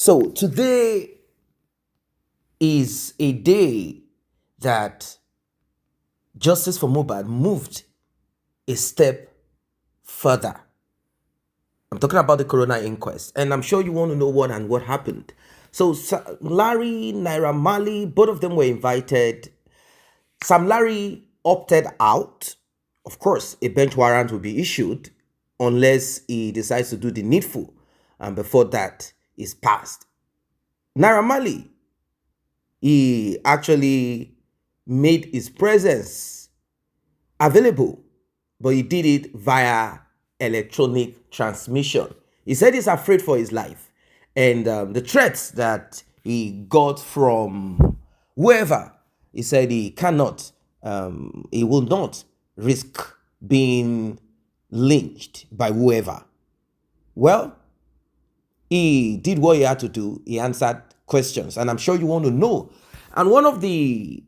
So today is a day that justice for Mohbad moved a step further. I'm talking about the coroner inquest, and I'm sure you want to know what happened. So Larry, Naira Marley, both of them were invited. Sam Larry opted out. Of course, a bench warrant will be issued unless he decides to do the needful, and before that is passed. Naira Marley, he actually made his presence available, but he did it via electronic transmission. He said he's afraid for his life, and the threats that he got from whoever, he said he cannot, he will not risk being lynched by whoever. Well, he did what he had to do. He answered questions, and I'm sure you want to know. And one of the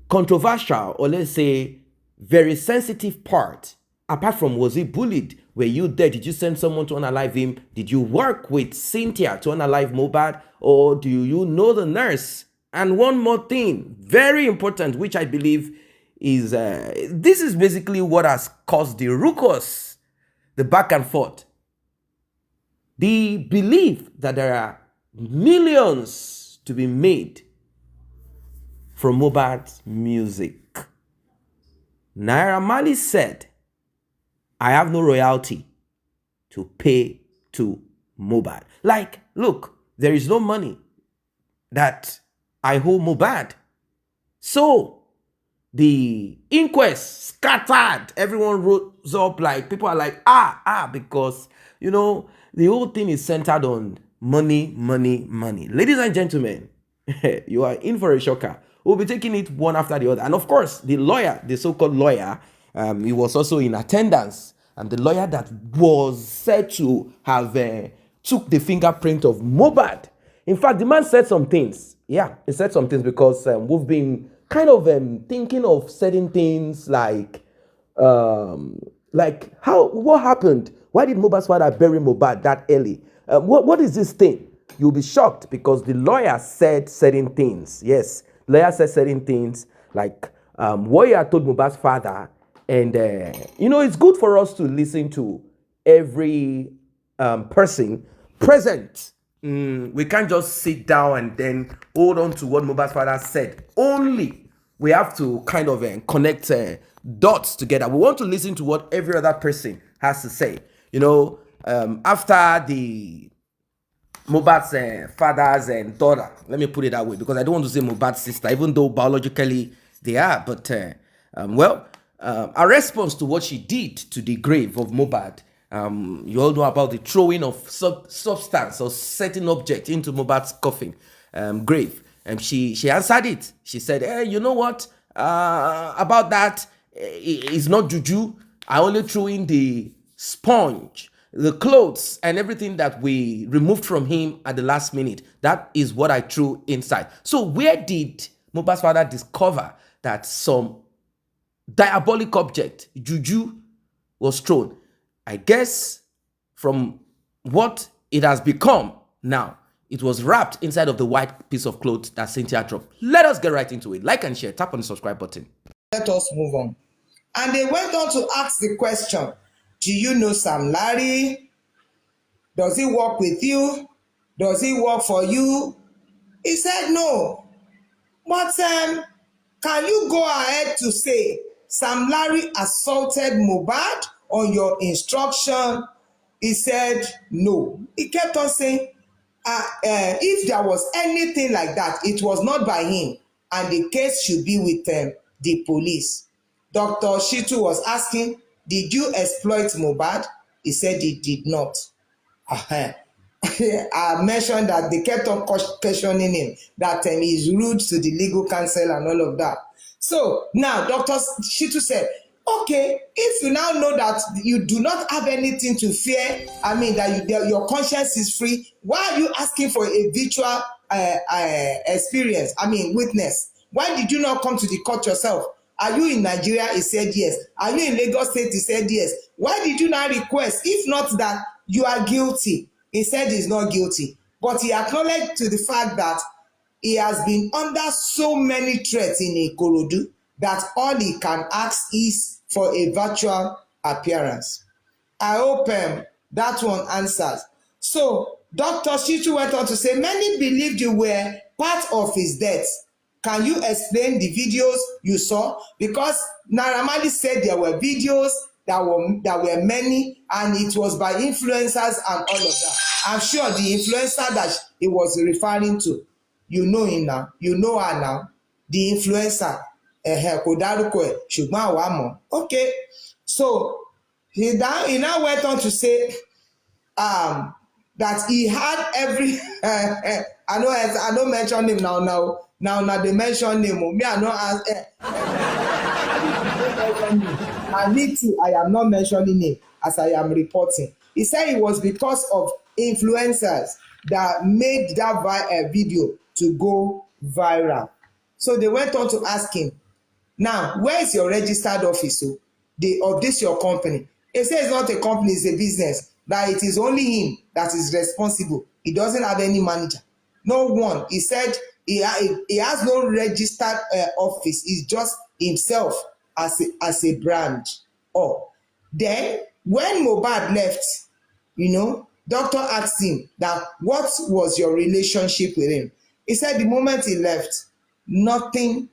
controversial, or let's say very sensitive part, apart from was he bullied, were you there, did you send someone to unalive him, did you work with Cynthia to unalive Mohbad, or do you know the nurse? And one more thing, very important, which I believe is this is basically what has caused the ruckus, the back and forth, the belief that there are millions to be made from Mohbad's music. Naira Marley said, I have no royalty to pay to Mohbad. Like, look, there is no money that I owe Mohbad. So the inquest scattered. Everyone rose up, like people are like, because, you know, the whole thing is centered on money, money, money. Ladies and gentlemen, you are in for a shocker. We'll be taking it one after the other. And of course, the lawyer, the so-called lawyer, he was also in attendance. And the lawyer that was said to have took the fingerprint of Mohbad. In fact, the man said some things. Yeah, he said some things because we've been kind of thinking of certain things like what happened? Why did Mohbad's father bury Mohbad that early? What is this thing? You'll be shocked because the lawyer said certain things. Yes, lawyer said certain things like what he had told Mohbad's father. And, you know, it's good for us to listen to every person present. We can't just sit down and then hold on to what Mohbad's father said. Only we have to kind of connect dots together. We want to listen to what every other person has to say. You know, after the Mohbad's father's and daughter, let me put it that way, because I don't want to say Mohbad's sister, even though biologically they are. But, a response to what she did to the grave of Mohbad, you all know about the throwing of substance or certain object into Mohbad's coffin, grave. And she answered it. She said, hey, you know what? About that, it's not juju. I only threw in the sponge, the clothes, and everything that we removed from him at the last minute. That is what I threw inside. So where did Mohbad's father discover that some diabolic object, juju, was thrown? I guess from what it has become now, it was wrapped inside of the white piece of cloth that Cynthia dropped. Let us get right into it. Like and share. Tap on the subscribe button. Let us move on. And they went on to ask the question, do you know Sam Larry? Does he work with you? Does he work for you? He said no. But can you go ahead to say Sam Larry assaulted Mohbad on your instruction? He said no. He kept on saying, if there was anything like that, it was not by him, and the case should be with the police. Dr. Shitu was asking, did you exploit Mohbad? He said he did not. I mentioned that they kept on questioning him, that he's rude to the legal counsel and all of that. So now Dr. Shitu said, okay, if you now know that you do not have anything to fear, I mean that your conscience is free, why are you asking for a virtual experience, I mean witness? Why did you not come to the court yourself? Are you in Nigeria? He said yes. Are you in Lagos State? He said yes. Why did you not request? If not that you are guilty, He said he's not guilty, but he acknowledged to the fact that he has been under so many threats in Ikorodu that all he can ask is for a virtual appearance. I hope that one answers. So Dr. Shitu went on to say, many believed you were part of his death. Can you explain the videos you saw? Because Naira Marley said there were videos that were many, and it was by influencers and all of that. I'm sure the influencer that he was referring to, you know him now, you know her now, the influencer, kò dárúkọ ẹ̀ ṣùgbọ́n àwa mọ̀. Okay, so he now went on to say that he had every I no mention him now they mention him. Me I no and me too, I am not mentioning him as I am reporting. He said it was because of influencers that made that video to go viral. So they went on to ask him, now where is your registered office of this your company? He said it's not a company, it's a business, that it is only him that is responsible. He doesn't have any manager, no one. He said he has no registered office. It's just himself as a brand. Then when Mohbad left, doctor asked him that what was your relationship with him. He said the moment he left, nothing,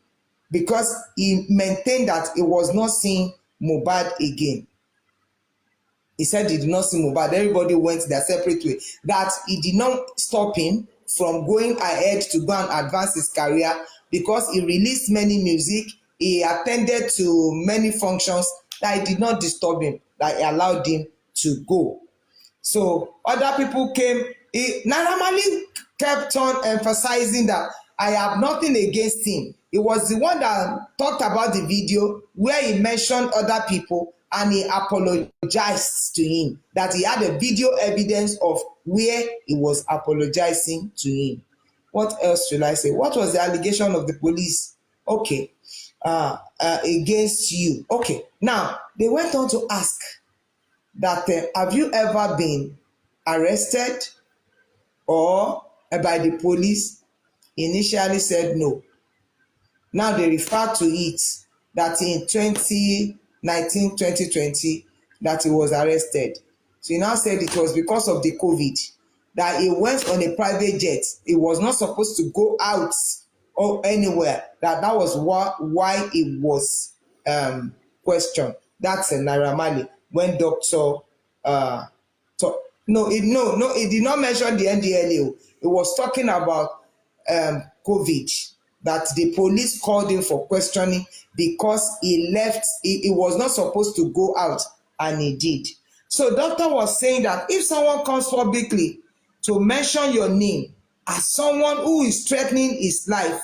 because he maintained that he was not seeing Mohbad again. He said he did not see Mohbad. Everybody went their separate way. That he did not stop him from going ahead to go and advance his career, because he released many music, he attended to many functions, that it did not disturb him, that he allowed him to go. So other people came. Naira Marley kept on emphasizing that I have nothing against him. He was the one that talked about the video where he mentioned other people and he apologized to him, that he had a video evidence of where he was apologizing to him. What else should I say? What was the allegation of the police? Okay, against you. Okay, now they went on to ask that have you ever been arrested or by the police? Initially said no. Now they refer to it that in 2019, 2020, that he was arrested. So he now said it was because of the COVID that he went on a private jet. He was not supposed to go out or anywhere. That was why he was questioned. That's Naira Marley. When Doctor he did not mention the NDLEO. He was talking about COVID, that the police called him for questioning because he left. He was not supposed to go out, and he did. So doctor was saying that if someone comes publicly to mention your name as someone who is threatening his life,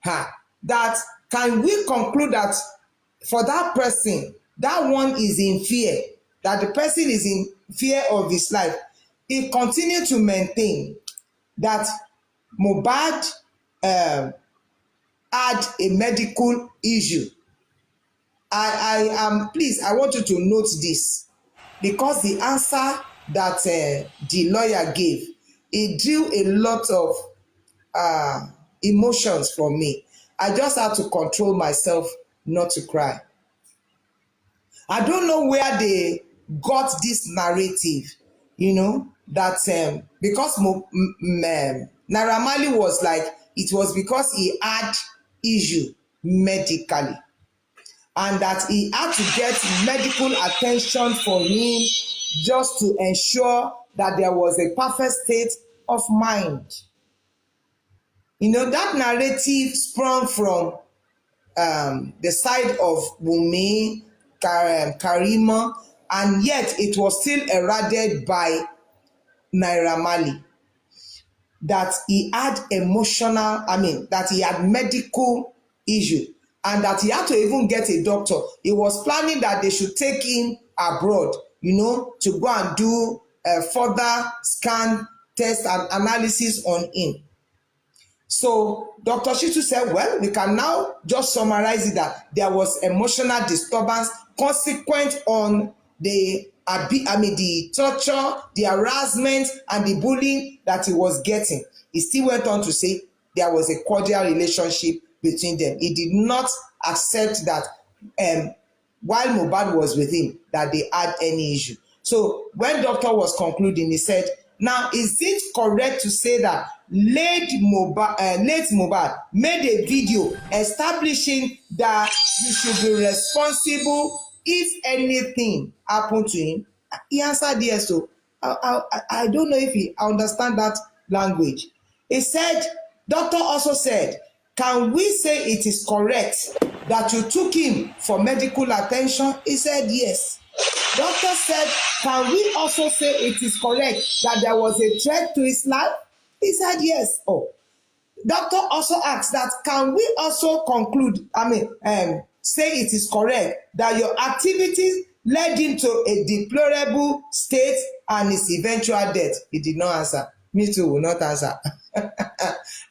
that can we conclude that for that person, that one is in fear, that the person is in fear of his life. He continued to maintain that Mohbad had a medical issue. Please, I want you to note this, because the answer that the lawyer gave, it drew a lot of emotions from me. I just had to control myself not to cry. I don't know where they got this narrative, that because Naira Marley was like, it was because he had issue medically, and that he had to get medical attention for him just to ensure that there was a perfect state of mind. That narrative sprung from the side of Wunmi, Karima, and yet it was still eroded by Naira Marley, that he had that he had medical issue, and that he had to even get a doctor. He was planning that they should take him abroad, to go and do further scan, test, and analysis on him. So Dr. Shitu said, well, we can now just summarize it that there was emotional disturbance consequent on the the torture, the harassment, and the bullying that he was getting. He still went on to say there was a cordial relationship between them. He did not accept that while Mohbad was with him, that they had any issue. So when doctor was concluding, he said, now, is it correct to say that late Mohbad made a video establishing that you should be responsible if anything happened to him? He answered yes. So I don't know if he understand that language. He said, doctor also said, can we say it is correct that you took him for medical attention? He said yes. Doctor said, can we also say it is correct that there was a threat to his life? He said yes. Oh, doctor also asked that, can we also conclude, say it is correct that your activities led him to a deplorable state and his eventual death? He did not answer. Me too will not answer.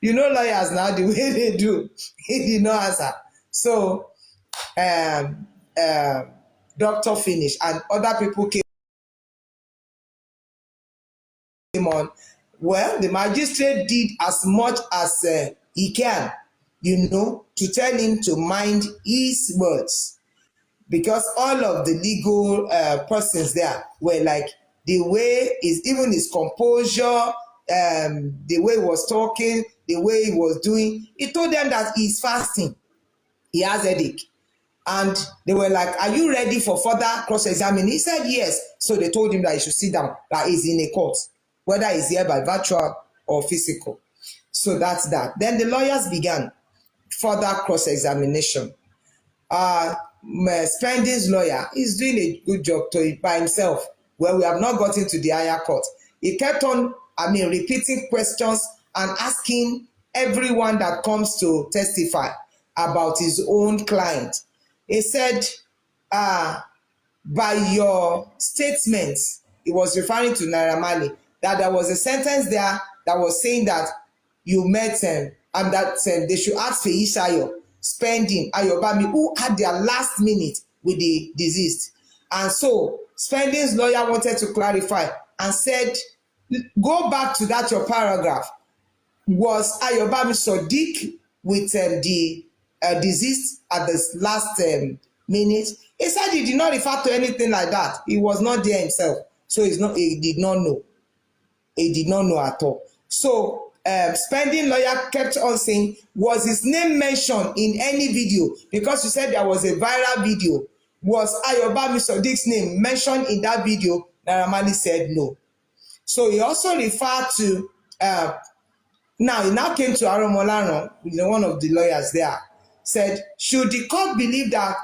You know lawyers now, the way they do. He did not answer. So, doctor finished and other people came on. Well, the magistrate did as much as he can, to tell him to mind his words, because all of the legal persons there were like, the way even his composure, the way he was talking, the way he was doing, he told them that he's fasting, he has headache. And they were like, are you ready for further cross-examining? He said yes. So they told him that he should sit down, that he's in a court, whether he's here by virtual or physical. So that's that. Then the lawyers began further cross-examination. Spending's lawyer is doing a good job by himself. Well, we have not gotten to the higher court. He kept on, repeating questions and asking everyone that comes to testify about his own client. He said, by your statements, he was referring to Naira Marley, that there was a sentence there that was saying that you met him and that they should ask Feishayo, Spending, Ayobami, who had their last minute with the deceased. And so Spending's lawyer wanted to clarify and said, go back to that your paragraph. Was Ayobami Sodiq with the deceased at the last minute? He said he did not refer to anything like that. He was not there himself. So he did not know. He did not know at all. So Spending lawyer kept on saying, was his name mentioned in any video? Because you said there was a viral video. Was Ayobami Sodiq's name mentioned in that video? Naira Marley said no. So he also referred to, he now came to Aromolaran, one of the lawyers there, said, should the court believe that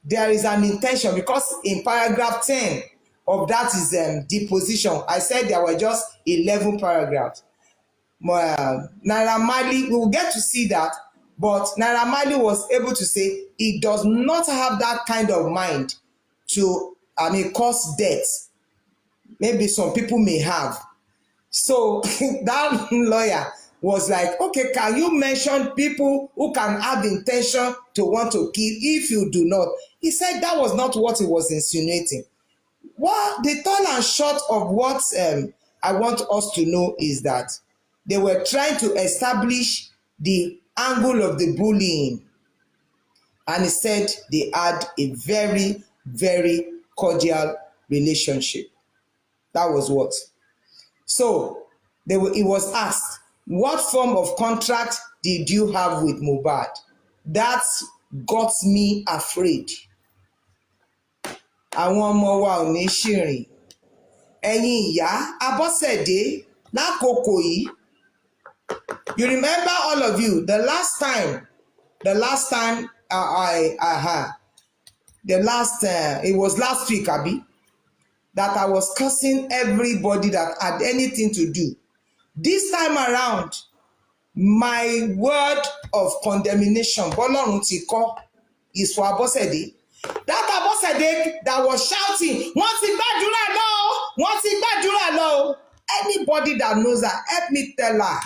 there is an intention? Because in paragraph 10 of that is deposition, I said there were just 11 paragraphs. Naira Marley, we will get to see that, but Naira Marley was able to say he does not have that kind of mind to cause death. Maybe some people may have. So that lawyer was like, okay, can you mention people who can have intention to want to kill if you do not? He said that was not what he was insinuating. Well, the tall and short of what I want us to know is that they were trying to establish the angle of the bullying. And he said they had a very, very cordial relationship. That was what. So he was asked, what form of contract did you have with Mohbad? That got me afraid. Àwọn ọmọ wa ò ní ṣìrìn. Ẹ̀yin ìyá Abọ́sẹ̀dé lákòókò yìí. You remember, all of you, the last time it was last week, Abi, that I was cursing everybody that had anything to do. This time around, my word of condemnation, Bọ́lọ́run ti kọ́, is for Abọ́sẹ̀dé. That Abọ́sẹ̀dé that was shouting, wọ́n ti gbàdúrà lọ, wọ́n ti gbàdúrà lọ. Anybody that knows her, help me tell her,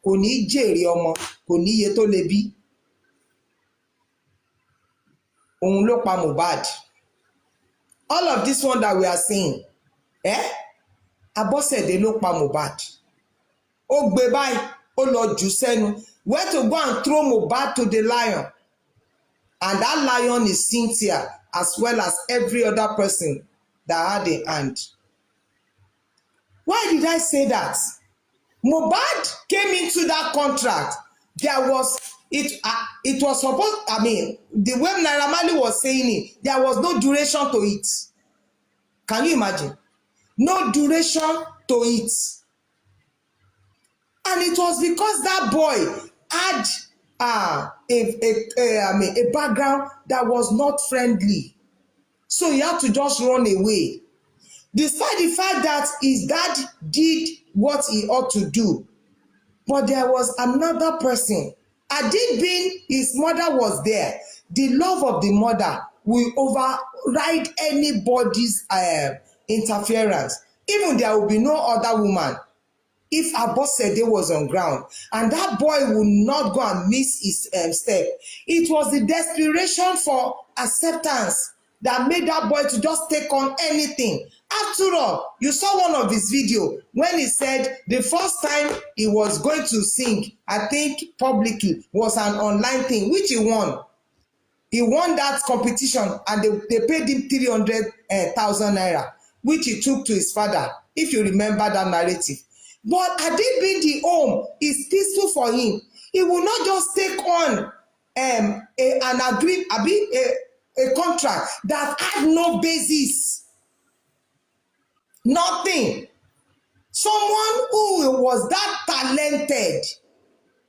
kò ní jèrè ọmọ, kò ní iye tó lè bí. Òun ló pa Mohbad. all of this one that we are seeing, Abọ́sẹ̀dé ló pa Mohbad. Ó gbé báyìí, ó lọ jù sẹ́nu. Where to go and throw Mohbad to the lion. And that lion is Cynthia, as well as every other person that had a hand. Why did I say that? Mohbad came into that contract. There was it was supposed, I mean, the way Naira Marley was saying it, there was no duration to it. Can you imagine? No duration to it. And it was because that boy had a background that was not friendly. So he had to just run away. Despite the fact that his dad did what he ought to do. But there was another person. Had it been his mother was there, the love of the mother will override anybody's interference. Even there will be no other woman if Abọ́sẹ̀dé was on ground, and that boy would not go and miss his step. It was the desperation for acceptance that made that boy to just take on anything. After all, you saw one of his videos when he said the first time he was going to sing, I think publicly, was an online thing, which he won. He won that competition and they paid him 300,000 naira, which he took to his father, if you remember that narrative. But had it been the home, it's peaceful for him. He will not just take on a contract that had no basis. Nothing. Someone who was that talented.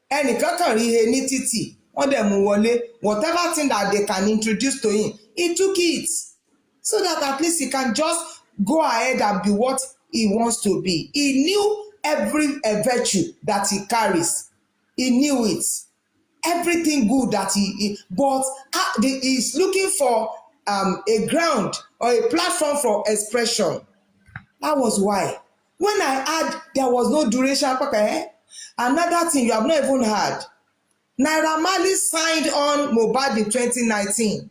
Ẹnìkan kan rí he ní títì, wọ́n dẹ̀ mú wọlé, whatever thing that they can introduce to him, he took it. So that at least he can just go ahead and be what he wants to be. He knew every virtue that he carries. He knew it. Everything good that but he's looking for a ground or a platform for expression. That was why. When I had, there was no duration. Another thing you have not even heard. Naira Marley signed on Mohbad in 2019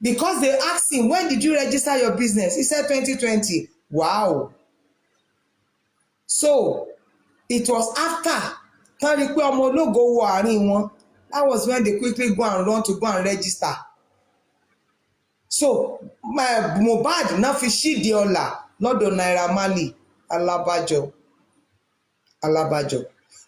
because they asked him, when did you register your business? He said 2020. Wow. So it was after that was when they quickly go and run to go and register. So Mohbad náà fi ṣíde ọlá lọ́dọ̀ Naira Marley alábàjọ.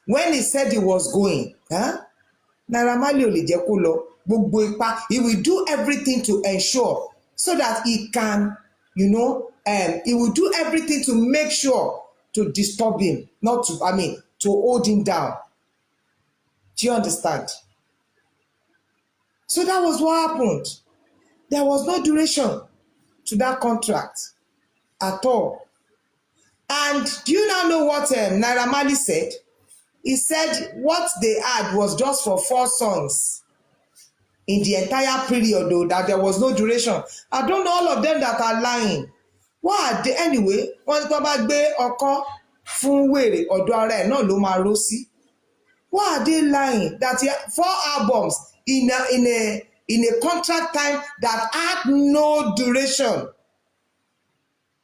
When he said he was going, Naira Marley ò lè jẹ́ kó lọ gbogbo ipá. He will do everything to ensure so that he can, he will do everything to make sure to disturb him, to hold him down. Do you understand? So that was what happened. There was no duration to that contract at all. And do you now know what Naira Marley said? He said what they had was just for 4 songs in the entire period, though, that there was no duration. I don't know all of them that are lying. What are they anyway? Wọ́n tó bá gbé ọkọ fún wèrè ọ̀dọ̀ ara ẹ̀ náà ló máa ró sí. Why are they lying? That 4 albums in a contract time that had no duration.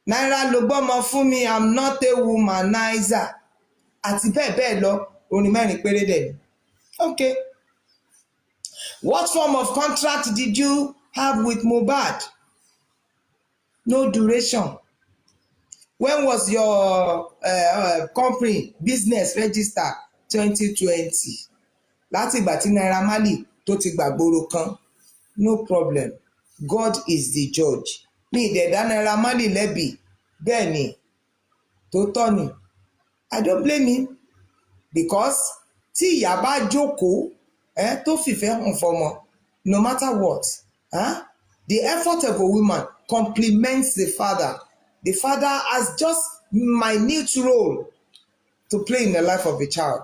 Naira ló gbọ́mọ fún mi, I'm not a womanizer. Àti bẹ́ẹ̀ bẹ́ẹ̀ lọ, orin mẹ́rin péré dẹ̀ ni. Okay. What form of contract did you have with Mohbad? No duration. When was your company business registered? 2020. Láti ìgbà tí Naira Marley tó ti gbàgbóró kan. No problem. God is the judge. Mi ìdẹ̀dá Naira Marley lẹ́bi. Bẹ́ẹ̀ ni. Tó tọ́ ni. I don't blame him. Because tí ìyá bá jókòó tó fìfẹ́ hàn fọmọ, no matter what, the effort of a woman complements the father. The father has just minute role to play in the life of a child.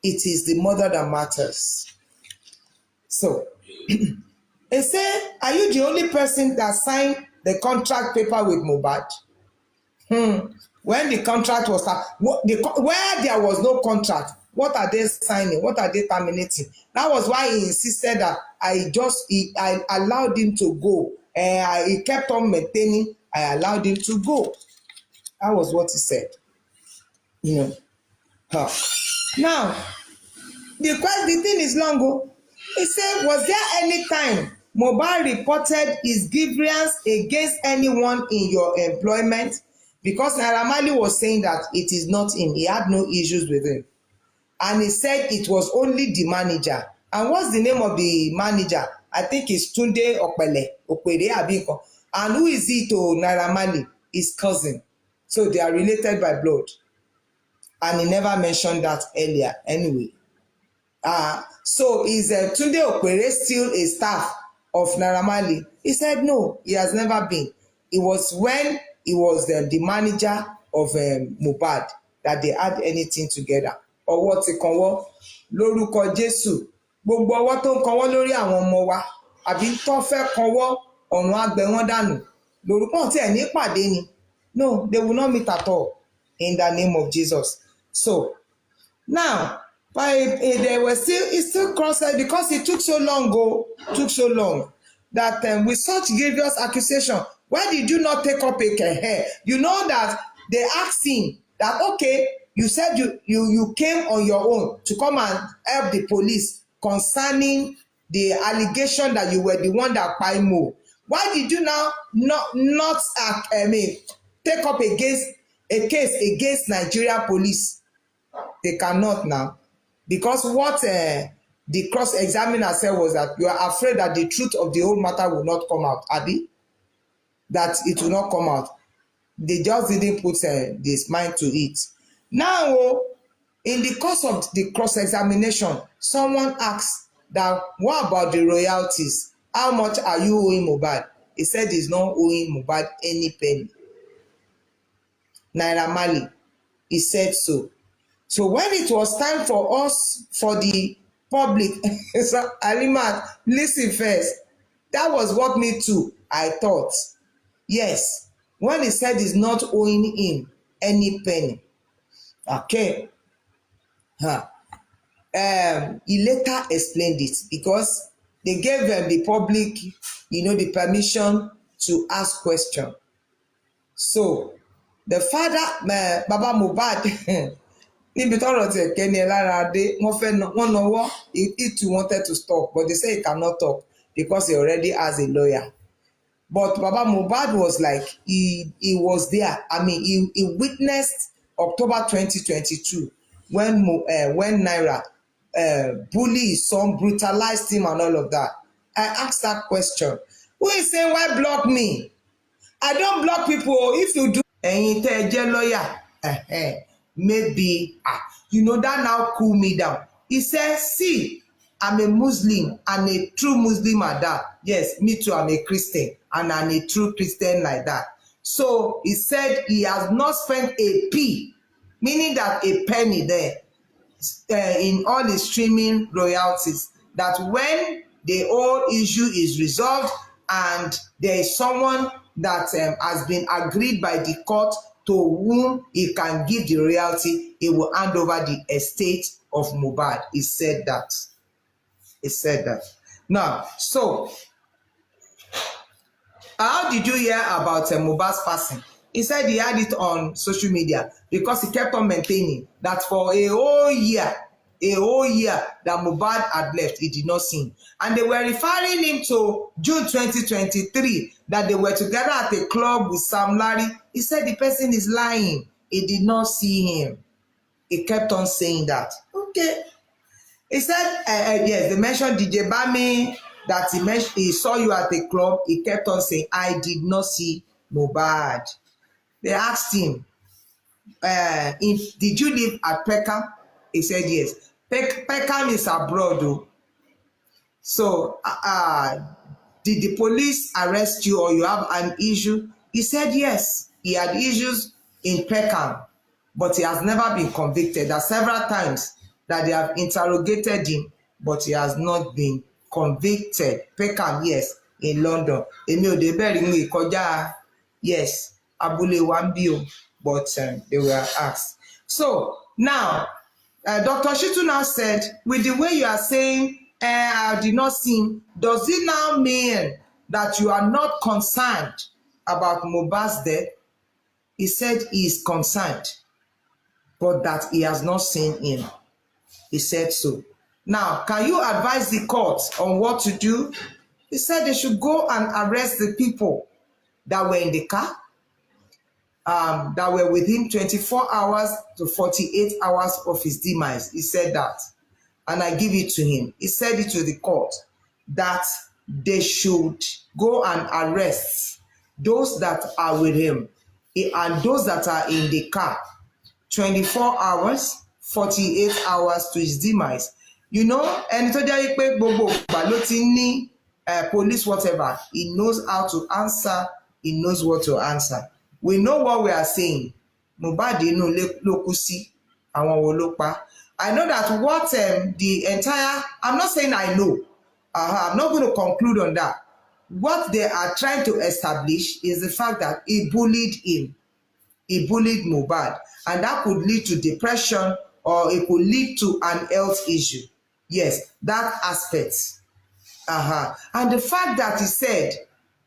It is the mother that matters. So, they say, are you the only person that signed the contract paper with Mohbad? When the contract was where there was no contract, what are they signing? What are they terminating? That was why he insisted that I allowed him to go He kept on maintaining. I allowed him to go. That was what he said. You know. Huh. Now, the thing is long ago. He said, was there any time Mohbad reported his grievance against anyone in your employment? Because Naira Marley was saying that it is not him. He had no issues with him. And he said it was only the manager. And what's the name of the manager? I think it's Tunde Opere Abiko. And who is he to Naira Marley? His cousin. So they are related by blood. And he never mentioned that earlier anyway. So is Tunde Opere still a staff of Naira Marley? He said no, he has never been. It was when he was the manager of Mohbad that they had anything together. Ọwọ́ ti kanwọ́ lórúkọ Jésù. Gbogbo ọwọ́ tó ń kanwọ́ lórí àwọn ọmọ wa àbí tó fẹ́ kanwọ́ ọ̀run á gbẹ wọ́n dànù. Lórúkọ tí ẹ̀ ní pàdé ni. No, they will not meet at all in the name of Jesus. So now, they were still crossed because it took so long that with such grievous accusation, why did you not take up a hair? You know that they asked him that, okay, you said you came on your own to come and help the police concerning the allegation that you were the one that kpai Mo. Why did you now not take up a case against Nigeria police? They cannot now. Because what the cross-examiner said was that you are afraid that the truth of the whole matter will not come out, Abi. That it will not come out. They just didn't put this mind to it. Now, in the course of the cross-examination, someone asked that, what about the royalties? How much are you owing Mohbad? He said he's not owing Mohbad any penny. Naira Marley, he said so. So when it was time for us, for the public, so Alimat, listen first. That was what me too, I thought. Yes, when he said he's not owing him any penny. Okay. He later explained it because they gave the public, the permission to ask questions. So the father, Baba Mohbad, níbi tọ́rọ̀ tiẹ̀ kẹ́ni ẹ lára dé wọ́n náwó he too wanted to stop but they say he cannot talk because he already has a lawyer. But Baba Mohbad was like he was there. I mean he witnessed October 2022 when Naira bullied his son, brutalized him and all of that. I asked that question. Who is saying why block me? I don't block people if you do. Ẹ̀yin tẹ́ ẹ jẹ́ lawyer. Maybe that now cool me down. He says, see, I'm a Muslim and a true Muslim at that. Yes, me too, I'm a Christian and I'm a true Christian like that. So he said he has not spent a p, meaning that a penny there in all his streaming royalties. That when the whole issue is resolved and there is someone that has been agreed by the court to whom he can give the royalty, he will hand over the estate of Mohbad. He said that. He said that. Now, so, how did you hear about Mohbad's passing? He said he had it on social media because he kept on maintaining that for a whole year that Mohbad had left, he did not see him. And they were referring him to June 2023, that they were together at a club with Sam Larry. He said the person is lying. He did not see him. He kept on saying that. Okay. He said, yes, they mentioned DJ Bami, that he saw you at a club. He kept on saying, I did not see Mohbad. They asked him, did you live at Peckham? He said, yes. Peckham is abroad, though. So, did the police arrest you or you have an issue? He said, yes. He had issues in Peckham, but he has never been convicted. There are several times that they have interrogated him, but he has not been convicted. Peckham, yes, in London. Èmi ò dé bẹ́ẹ̀ rí mú ìkọjá, yes, abúlé wa ń bí o, but they were asked. So, now, Dr. Shitu now said, with the way you are saying, I did not see him, does it now mean that you are not concerned about Mohbad's death. He said he is concerned, but that he has not seen him. He said so. Now, can you advise the court on what to do? He said they should go and arrest the people that were in the car, that were with him 24 hours to 48 hours of his demise. He said that. And I give it to him. He said it to the court that they should go and arrest those that are with him and those that are in the car 24 hours, 48 hours to his demise. You know, ẹni tó jẹ́ pé gbogbo ìgbà ló ti ní police whatever, he knows how to answer, he knows what to answer. We know what we are saying. Mohbad inú ilé ló kú sí, àwọn wo ló pa. I know that what the entire, I'm not saying I know, I'm not going to conclude on that. What they are trying to establish is the fact that he bullied him. He bullied Mohbad, and that could lead to depression or it could lead to an health issue. Yes, that aspect. And the fact that he said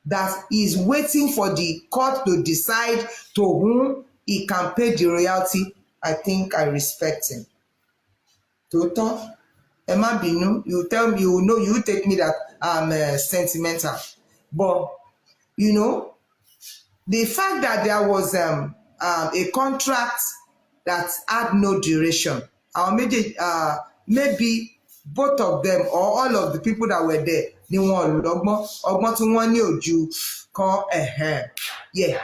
that he's waiting for the court to decide to whom he can pay the royalty, I think I respect him. Toto, Emma Binu, you tell me, you know, you take me that I'm sentimental. But, you know, the fact that there was a contract that had no duration, or maybe both of them or all of the people that were there, ni wọ́n ọgbọ́n tí wọ́n ní ojú kan yeah.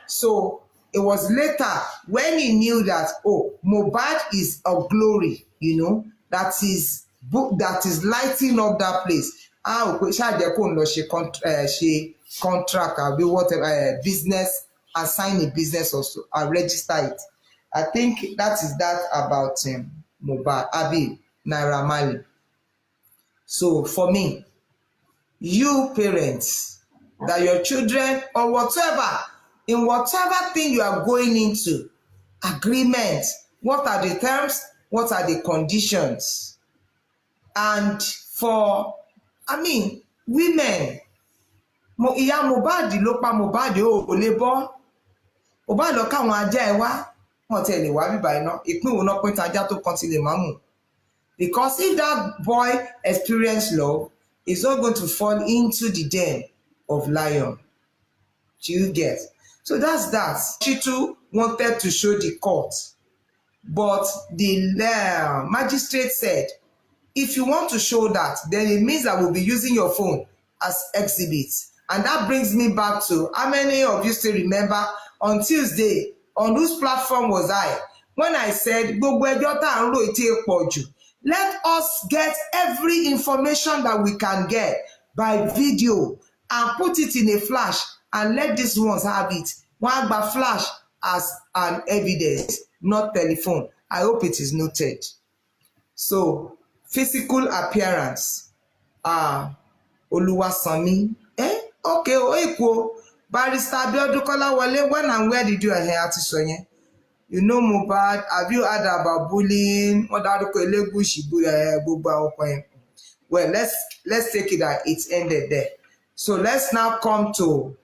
So it was later when he knew that, oh, Mohbad is of glory, you know, that is lighting up that place. Ṣáàjẹ́ kò ń lọ ṣe contract àbí whatever business and sign a business also and register it. I think that is that about Mohbad, abi Naira Marley. So for me, you parents, that your children or whatever, in whatever thing you are going into, agreement, what are the terms, what are the conditions? And for, women, ìyá Mohbad ló pa Mohbad ò lè bọ́, ò bá lọ káwọn ajá ẹ wá, wọn tẹ̀ lè wá bíbá iná, ìpín òun náà pín tajá tó kan ti lè má mú. Because if that boy experienced love, he's not going to fall into the den of lion. Do you get? So that's that. She too wanted to show the court, but the magistrate said, if you want to show that, then it means that we'll be using your phone as exhibits. And that brings me back to how many of you still remember on Tuesday, on whose platform was I, when I said, gbogbo ẹjọ́ tá à ń rò tí ì pọ̀ jù. Let us get every information that we can get by video and put it in a flash and let these ones have it. Wọ́n á gba flash as an evidence, not telephone. I hope it is noted. So, physical appearance. Oluwasanmi. Okay, Oiko. Barrister Abiodun Kolawole, when and where did you hear àti sọ yẹn? You know Mohbad, have you heard about bullying? Well, let's take it that it's ended there. So let's now come to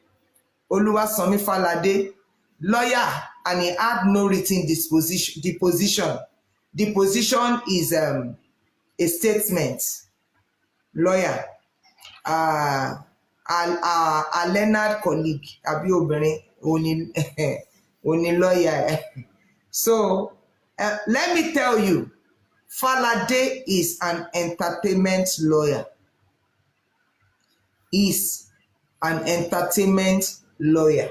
Oluwasanmi Falade, lawyer, and he had no written deposition. Deposition is a statement. Lawyer, a Leonard colleague, Abi obìnrin, oni lawyer. So let me tell you, Falade is an entertainment lawyer. Is an entertainment lawyer.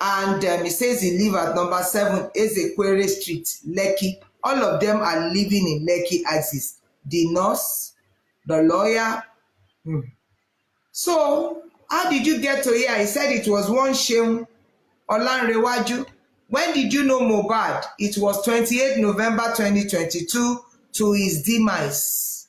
And he says he lives at number 7 Ezekwere Street, Lekki. All of them are living in Lekki axis. The nurse, the lawyer. So how did you get to here? He said it was one shame. Olanrewaju. When did you know Mohbad? It was 28 November 2022 to his demise.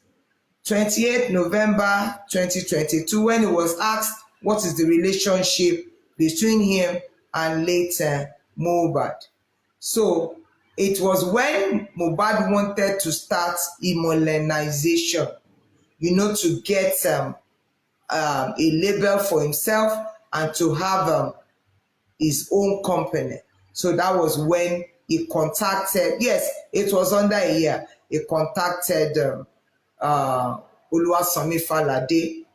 28 November 2022 when he was asked what is the relationship between him and later Mohbad. So it was when Mohbad wanted to start immolenization, you know, to get a label for himself and to have his own company. So that was when he contacted, yes, it was under a year, he contacted Oluwasanmi Falade.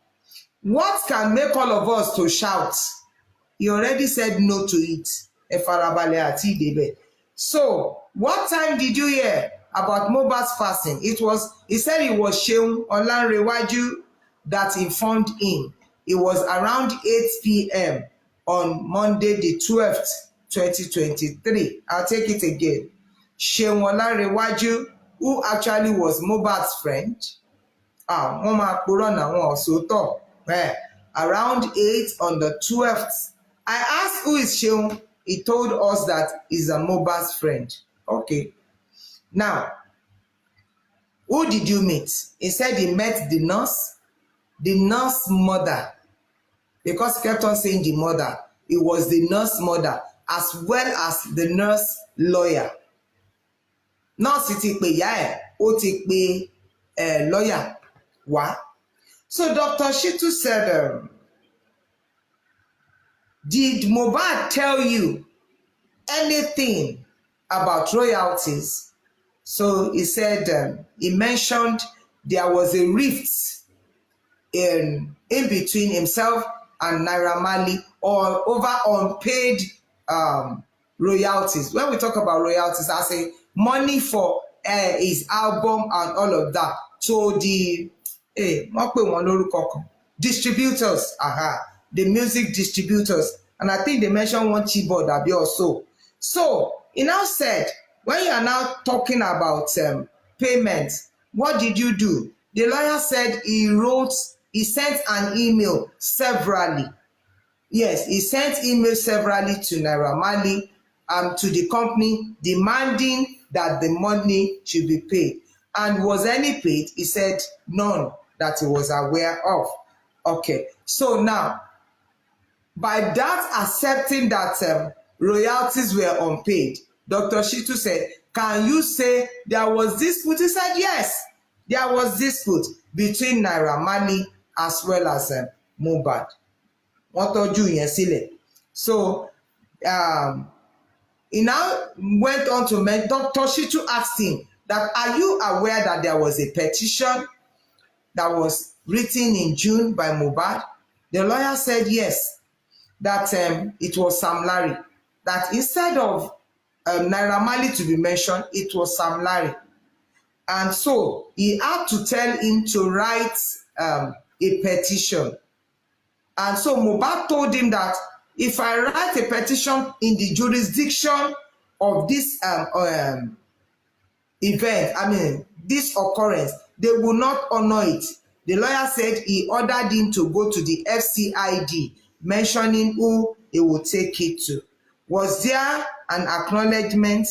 What can make all of us to shout? He already said no to it. Ẹ farabalẹ̀ àti ìdèbẹ̀. So, what time did you hear about Mohbad's passing? He said it was Seun Olanrewaju that informed him. It was around 8 p.m. on Monday the 12th, 2023. I'll take it again. Seun Olanrewaju, who actually was Mohbad's friend, wọ́n máa purọ́ náà wọn ò sòótọ́. Around 8 on the 12th. I asked who is Seun. He told us that he's a Mohbad's friend. Okay. Now, who did you meet? He said he met the nurse mother, because he kept on saying the mother. It was the nurse mother as well as the nurse lawyer. Nurse ti pè ìyá ẹ̀, ó ti pè lawyer wá. So Dr. Shitu said, did Mohbad tell you anything about royalties? So he said, he mentioned there was a rift in between himself and Naira Marley or over unpaid royalties. When we talk about royalties, I say money for his album and all of that. So the distributors, the music distributors, and I think they mentioned one keyboard that be also. So he now said, when you are now talking about payments, what did you do? The lawyer said he sent an email severally. Yes, he sent emails severally to Nairamarley to the company demanding that the money should be paid. And was any paid? He said none that he was aware of. Okay, so now, by that accepting that royalties were unpaid, Dr. Shitu said, can you say there was dispute? He said, yes, there was dispute between Naira Marley as well as Mohbad. Wọ́n tọ́jú yẹn sílẹ̀. So, he now went on to mention, Dr. Shitu asked him that, are you aware that there was a petition that was written in June by Mohbad? The lawyer said yes, that it was Sam Larry, that instead of Naira Marley to be mentioned, it was Sam Larry. And so he had to tell him to write a petition. And so Mohbad told him that if I write a petition in the jurisdiction of this event, this occurrence, they will not honor it. The lawyer said he ordered him to go to the FCID, mentioning who he would take it to. Was there an acknowledgement?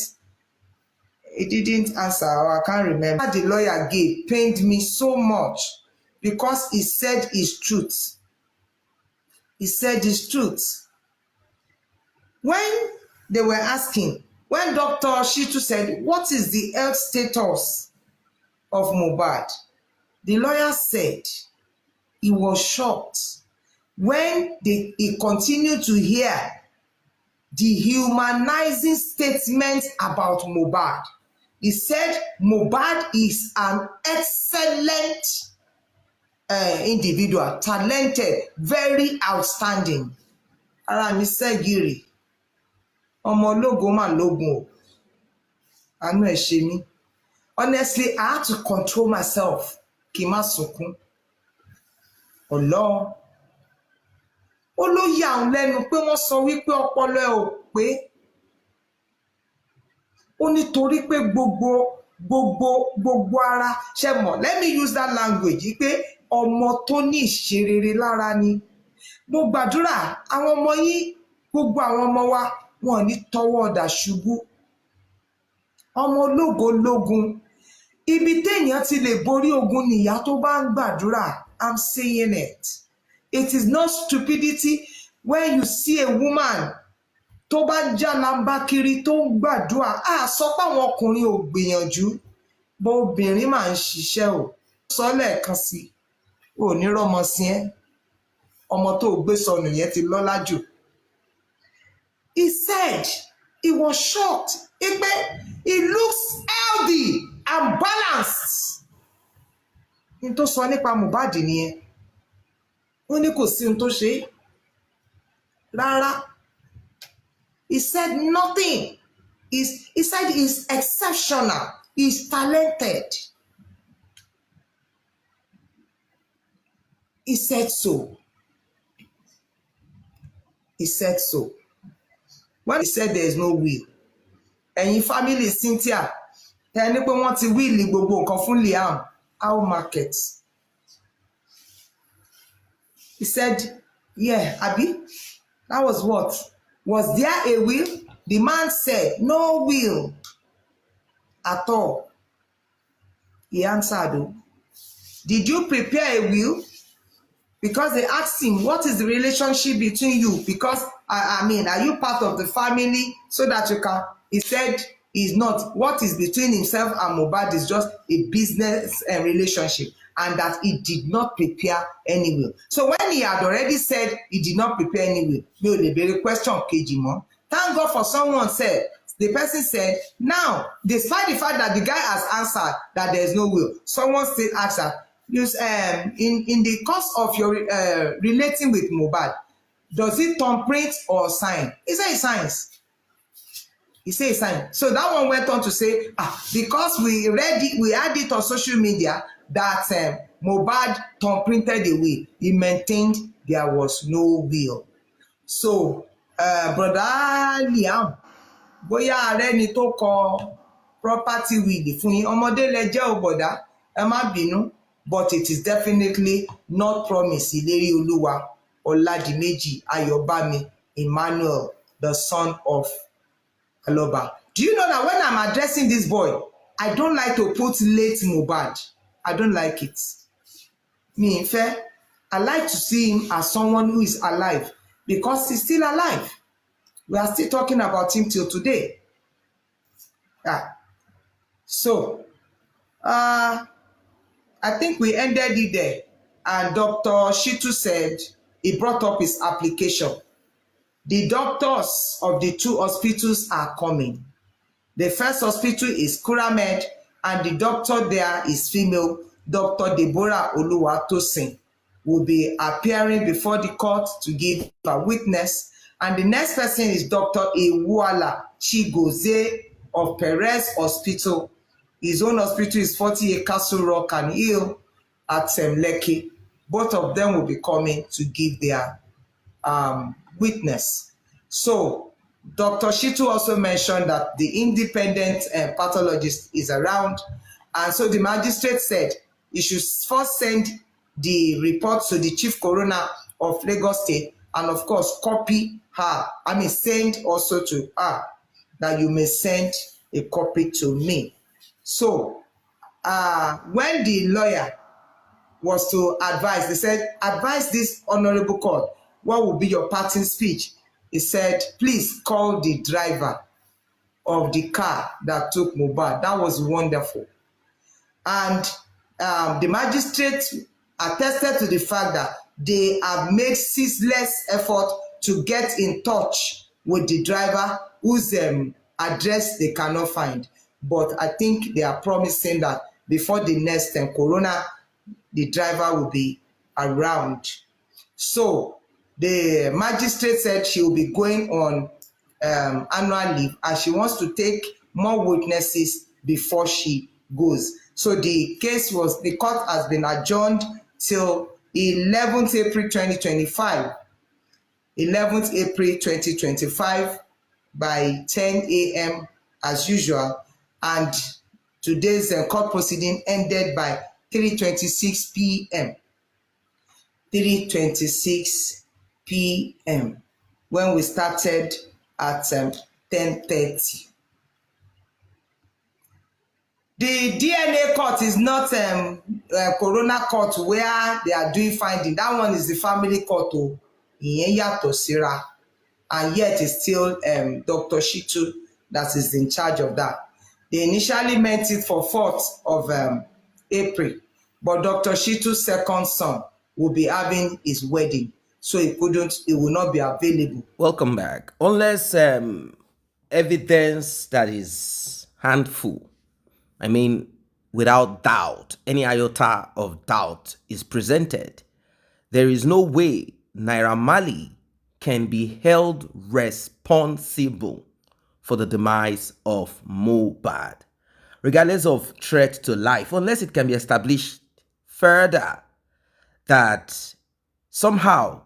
He didn't answer, or I can't remember. What the lawyer gave pained me so much because he said his truth. He said his truth. When they were asking, when Dr. Shitu said, what is the health status of Mohbad? The lawyer said he was shocked when he continued to hear the humanizing statements about Mohbad. He said Mohbad is an excellent individual, talented, very outstanding. Ara mi ṣẹ́gìrì, ọmọ ológo mà lógun o, àánú ẹ̀ ṣe mí. Honestly, I had to control myself kí n má sunkún. Ọlọ́run. Ó ló yà òun lẹ́nu pé wọ́n sọ wípé ọpọlọ ẹ̀ ò pé. Ó nítorí pé gbogbo ara ṣe mọ̀. Let me use that language pé ọmọ tó ní ìṣerere lára ni. Mo gbàdúrà àwọn ọmọ yín, gbogbo àwọn ọmọ wa, wọn ò ní tọwọ́ ọ̀dà ṣubú. Ọmọ ológo lógun. Ibi téèyàn ti lè borí ogun nìyá tó bá ń gbàdúrà. I'm saying it. It is not stupidity when you see a woman tó bá jálambá kiri tó ń gbàdúrà. Sọ pé àwọn ọkùnrin ò gbìyànjú, bó obìnrin máa ń ṣiṣẹ́ o. Sọ lẹ́ẹ̀kan sí, ò ní rọ́mọ sí ẹ́. ọmọ tó gbé sọnù yẹn ti lọ́lá jù. He said he was shocked. He looks healthy and balanced. N tó sọ nípa Mohbad nìyẹn. Ó ní kò sí ohun tó ṣe rárá. He said nothing. He said he's exceptional. He's talented. He said so. He said so. When he said there is no will, ẹ̀yin family Cynthia, ẹni pé wọ́n ti wíìlì gbogbo nǹkan fún Liam, how market? He said, yeah, Abi, that was what? Was there a will? The man said, no will at all. He answered, did you prepare a will? Because they asked him, what is the relationship between you? Because, I mean, are you part of the family so that you can? He said, he's not. What is between himself and Mohbad is just a business relationship, and that he did not prepare any will. So when he had already said he did not prepare any will, no, the question kejì mọ́. Thank God for someone said, the person said, now, despite the fact that the guy has answered that there is no will, someone still asked her, in the course of your relating with Mohbad, does it thumbprint or sign? He said it signs. He said it signs. So that one went on to say, because we had it on social media that Mohbad thumbprinted the will. He maintained there was no will. So, brother Liam, bóyá ààrẹ ni tó kọ property will fún yín, ọmọdé lẹ jẹ́ o bọ̀dá, ẹ má bínú. But it is definitely not promised. Ìlérí Olúwa Ọládìméjì Ayọ̀bámi Emmanuel, the son of Aloba. Do you know that when I'm addressing this boy, I don't like to put late Mohbad. I don't like it. Me, in fact, I like to see him as someone who is alive because he's still alive. We are still talking about him till today. So, I think we ended it there. And Dr. Shitu said he brought up his application. The doctors of the two hospitals are coming. The first hospital is Kuramed, and the doctor there is female, Dr. Deborah Oluwatosin, will be appearing before the court to give a witness. And the next person is Dr. Ewuala Chigozie of Perez Hospital. His own hospital is 48 Castle Rock and Hill at Lekki. Both of them will be coming to give their witness. So Dr. Shitu also mentioned that the independent pathologist is around, and so the magistrate said he should first send the report to the chief coroner of Lagos State, and of course copy her. Send also to her that you may send a copy to me. So when the lawyer was to advise, they said, advise this honorable court, what will be your parting speech? He said, please call the driver of the car that took Mohbad. That was wonderful. And the magistrate attested to the fact that they have made ceaseless effort to get in touch with the driver whose address they cannot find. But I think they are promising that before the next coroner, the driver will be around. So the magistrate said she will be going on annual leave, and she wants to take more witnesses before she goes. So the court has been adjourned till 11th April 2025. 11th April 2025 by 10 a.m. as usual. And today's court proceeding ended by 3:26 p.m. 3:26 p.m. when we started at 10:30. The DNA court is not coroner court where they are doing finding. That one is the family court. Ìyẹn yàtọ̀ síra. And yet it's still Dr. Shitu that is in charge of that. They initially meant it for 4th of April, but Dr. Shitu's second son will be having his wedding. so it will not be available. Welcome back. Unless evidence that is handful, I mean, without doubt, any iota of doubt is presented, there is no way Naira Marley can be held responsible for the demise of Mohbad, regardless of threat to life, unless it can be established further that somehow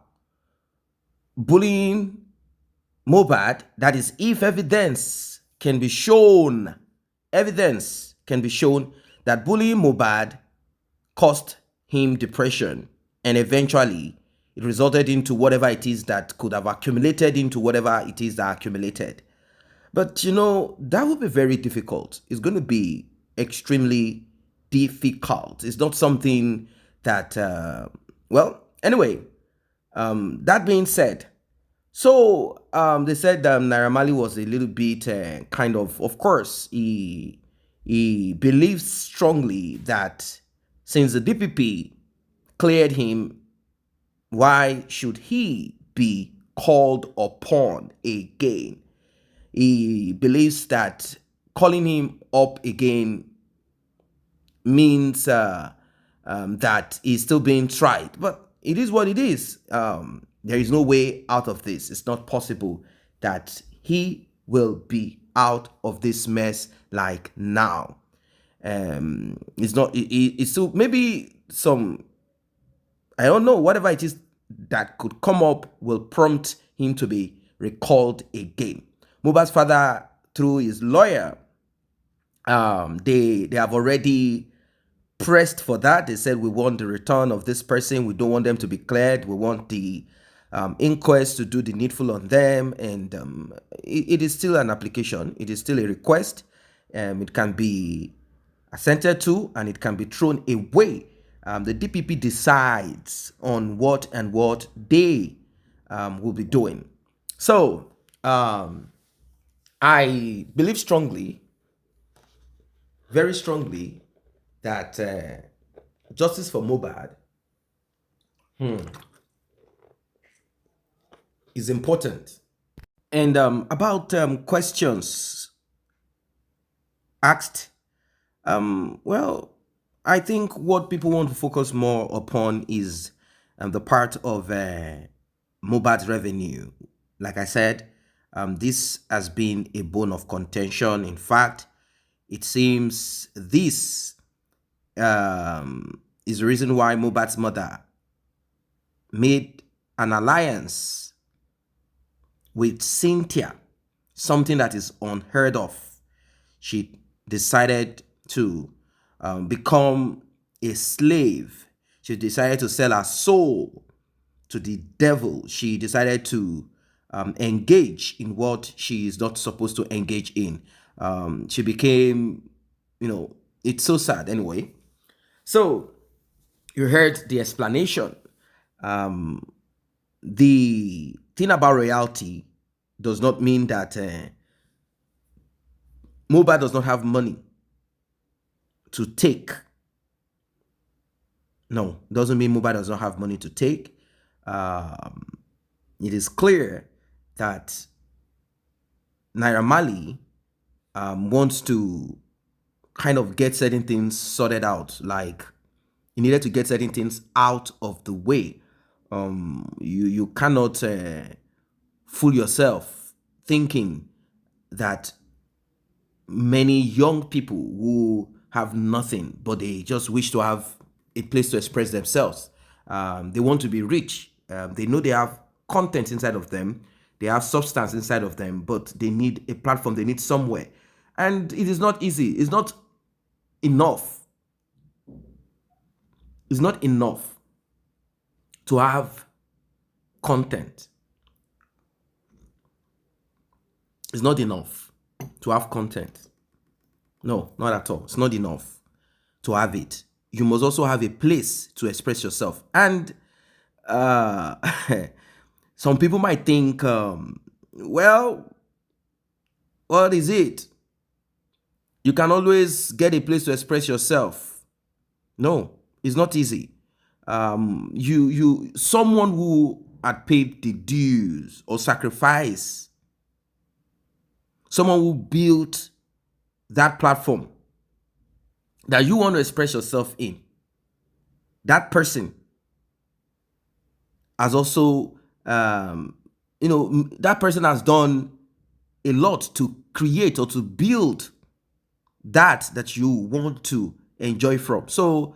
bullying Mohbad, that is, if evidence can be shown that bullying Mohbad caused him depression, and eventually it resulted into whatever it is that could have accumulated into whatever it is that accumulated. But you know, that would be very difficult. It's going to be extremely difficult. It's not something that, well, anyway, that being said, so they said Naira Marley was a little bit kind of course, he believes strongly that since the DPP cleared him, why should he be called upon again? He believes that calling him up again means that he's still being tried. But it is what it is. There is no way out of this. It's not possible that he will be out of this mess like now. It's not. It's still maybe some. I don't know. Whatever it is that could come up will prompt him to be recalled again. Mohbad's father, through his lawyer, they have already pressed for that. They said, we want the return of this person. We don't want them to be cleared. We want the inquest to do the needful on them. And it is still an application. It is still a request. It can be assented to and it can be thrown away. The DPP decides on what they will be doing. So I believe strongly, very strongly, that justice for Mohbad is important. And about questions asked, well, I think what people want to focus more upon is the part of Mohbad's revenue. Like I said, this has been a bone of contention. In fact, it seems this is the reason why Mohbad's mother made an alliance with Cynthia, something that is unheard of. She decided to become a slave. She decided to sell her soul to the devil. She decided to engage in what she is not supposed to engage in. She became, it's so sad anyway. So you heard the explanation. The thing about royalty does not mean that Mohbad does not have money to take. No, doesn't mean Mohbad does not have money to take. It is clear that Naira Marley wants to kind of get certain things sorted out. Like, he needed to get certain things out of the way. You cannot fool yourself thinking that many young people who have nothing, but they just wish to have a place to express themselves. They want to be rich. They know they have content inside of them. They have substance inside of them, but they need a platform. They need somewhere. And it is not easy. It's not enough. It's not enough to have content. It's not enough to have content. No, not at all. It's not enough to have it. You must also have a place to express yourself. And some people might think, well, what is it? You can always get a place to express yourself. No, it's not easy. Someone who had paid the dues or sacrifice, someone who built that platform that you want to express yourself in, that person has also, that person has done a lot to create or to build that you want to enjoy from. So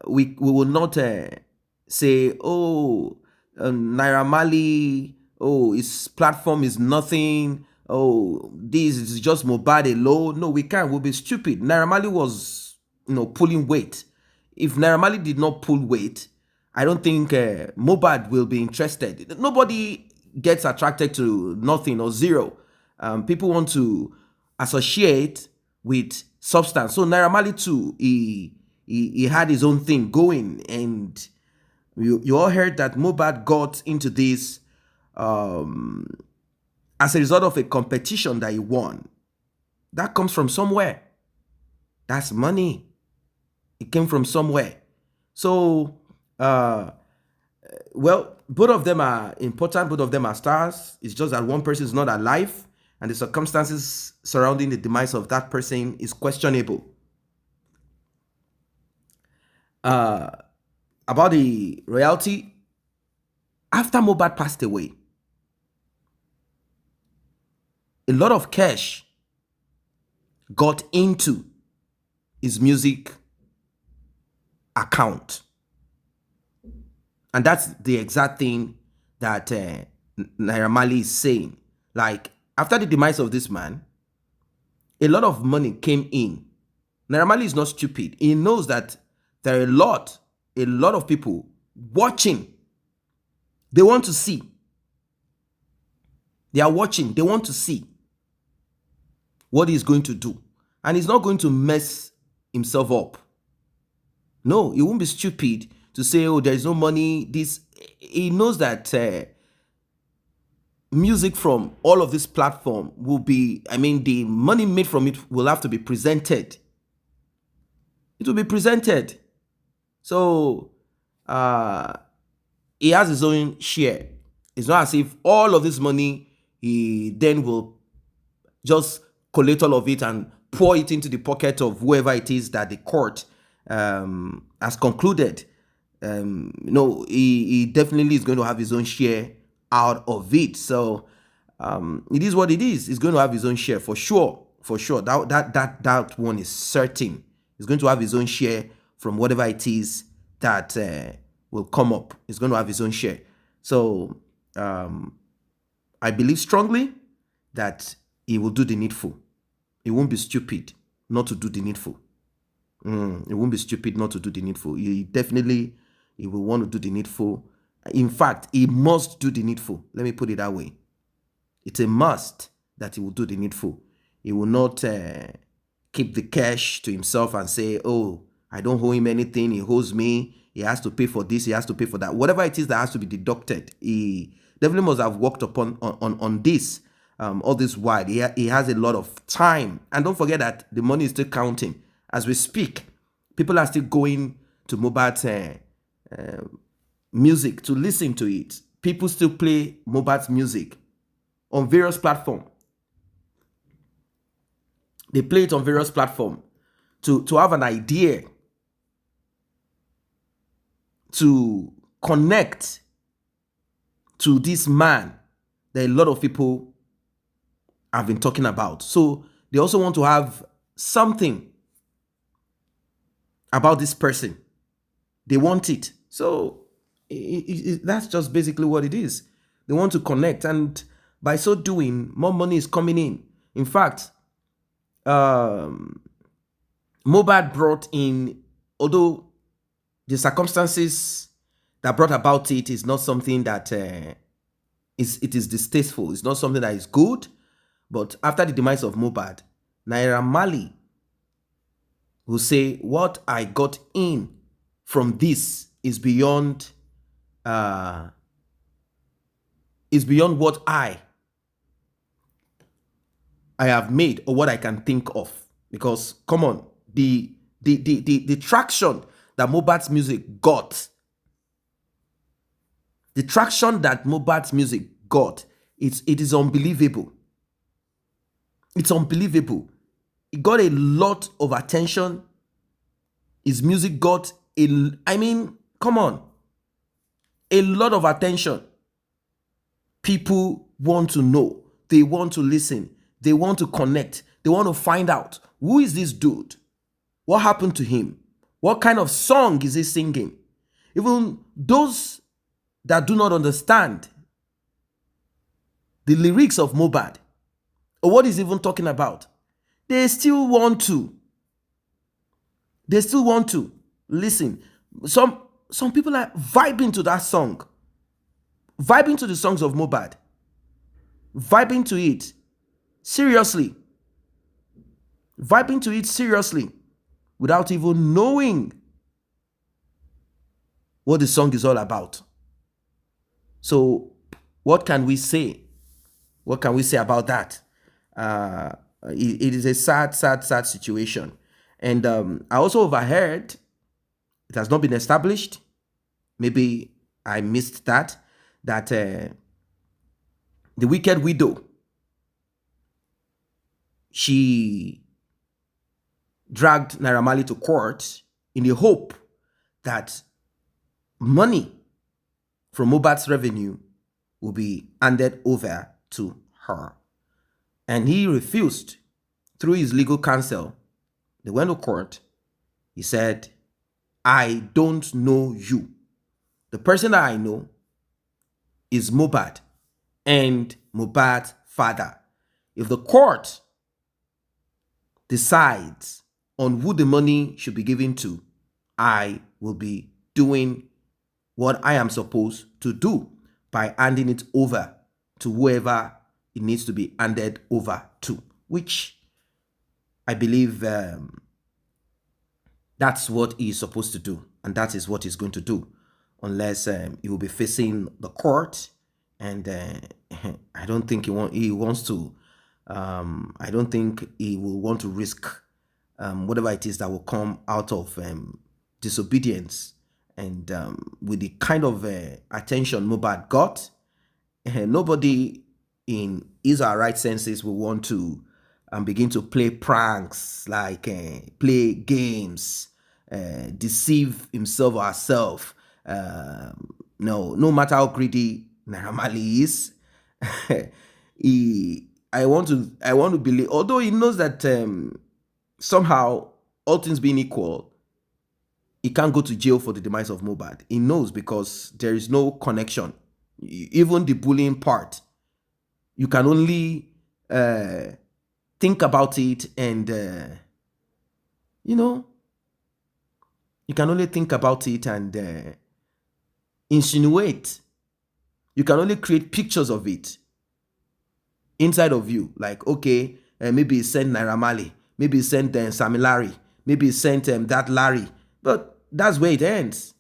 we will not say, oh, Naira Marley, oh, his platform is nothing, oh, this is just Mohbad alone. No, we can't. We'll be stupid. Naira Marley was, pulling weight. If Naira Marley did not pull weight, I don't think Mohbad will be interested. Nobody gets attracted to nothing or zero. People want to associate with substance. So Naira Marley too, he had his own thing going, and you all heard that Mohbad got into this as a result of a competition that he won. That comes from somewhere. That's money. It came from somewhere. So, well, both of them are important. Both of them are stars. It's just that one person is not alive, and the circumstances surrounding the demise of that person is questionable. About the royalty, after Mohbad passed away, a lot of cash got into his music account. And that's the exact thing that Naira Marley is saying. Like, after the demise of this man, a lot of money came in. Naira Marley is not stupid. He knows that there are a lot of people watching. They want to see. They are watching. They want to see what he's going to do. And he's not going to mess himself up. No, he won't be stupid to say, oh, there's no money. He knows that music from all of this platform will be, the money made from it will have to be presented. It will be presented. So he has his own share. It's not as if all of this money, he then will just collate all of it and pour it into the pocket of whoever it is that the court has concluded. No, he definitely is going to have his own share out of it. So it is what it is. He's going to have his own share for sure. For sure. That one is certain. He's going to have his own share from whatever it is that will come up. He's going to have his own share. So I believe strongly that he will do the needful. He won't be stupid not to do the needful. He won't be stupid not to do the needful. He will want to do the needful. In fact, he must do the needful. Let me put it that way. It's a must that he will do the needful. He will not keep the cash to himself and say, oh, I don't owe him anything. He owes me. He has to pay for this. He has to pay for that. Whatever it is that has to be deducted, he definitely must have worked upon on this all this while. He has a lot of time. And don't forget that the money is still counting. As we speak, people are still going to Mohbad's music to listen to it. People still play Mohbad's music on various platforms. They play it on various platforms to have an idea, to connect to this man that a lot of people have been talking about. So they also want to have something about this person. They want it. So that's just basically what it is. They want to connect, and by so doing, more money is coming in. In fact, Mohbad brought in, although the circumstances that brought about it is not something that it is distasteful. It's not something that is good. But after the demise of Mohbad, Naira Marley will say, what I got in from this is beyond what I have made or what I can think of. Because come on, the traction that Mohbad's music got The traction that Mohbad's music got, it is unbelievable. It's unbelievable. It got a lot of attention. His music got come on, a lot of attention. People want to know. They want to listen. They want to connect. They want to find out, who is this dude? What happened to him? What kind of song is he singing? Even those that do not understand the lyrics of Mohbad or what he's even talking about, they still want to. They still want to listen. Some people are vibing to that song, vibing to the songs of Mohbad, vibing to it seriously, vibing to it seriously, without even knowing what the song is all about. So, what can we say? What can we say about that? It is a sad situation. And I also overheard, it has not been established, maybe I missed that the wicked widow, she dragged Naira Marley to court in the hope that money from Mohbad's revenue will be handed over to her. And he refused. Through his legal counsel, they went to court. He said, I don't know you. The person that I know is Mohbad and Mohbad's father. If the court decides on who the money should be given to, I will be doing what I am supposed to do by handing it over to whoever it needs to be handed over to, which I believe that's what he is supposed to do, and that is what he's going to do, unless he will be facing the court. And I don't think he wants to. I don't think he will want to risk whatever it is that will come out of disobedience. And with the kind of attention Mohbad got, nobody in his or her right senses will want to begin to play pranks, like play games, deceive himself or herself. No matter how greedy Naira Marley is, I want to believe, although he knows that somehow, all things being equal, he can't go to jail for the demise of Mohbad. He knows, because there is no connection. Even the bullying part, you can only think about it, and you can only think about it and insinuate. You can only create pictures of it inside of you, like, okay, maybe he sent Naira Marley, maybe he sent Sammy Larry, maybe he sent that Larry, but that's where it ends.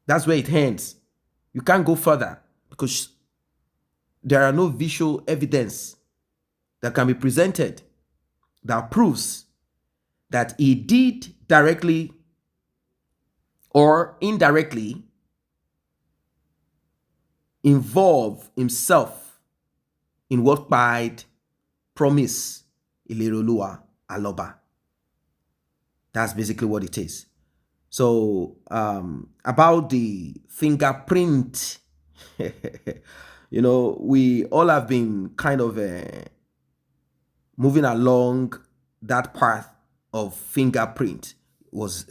That's where it ends. You can't go further, because there are no visual evidence that can be presented that proves that he did directly or indirectly involve himself in what Pride promised Ilerolua Aloba. That's basically what it is. So about the fingerprint, we all have been kind of moving along that path of fingerprint. Was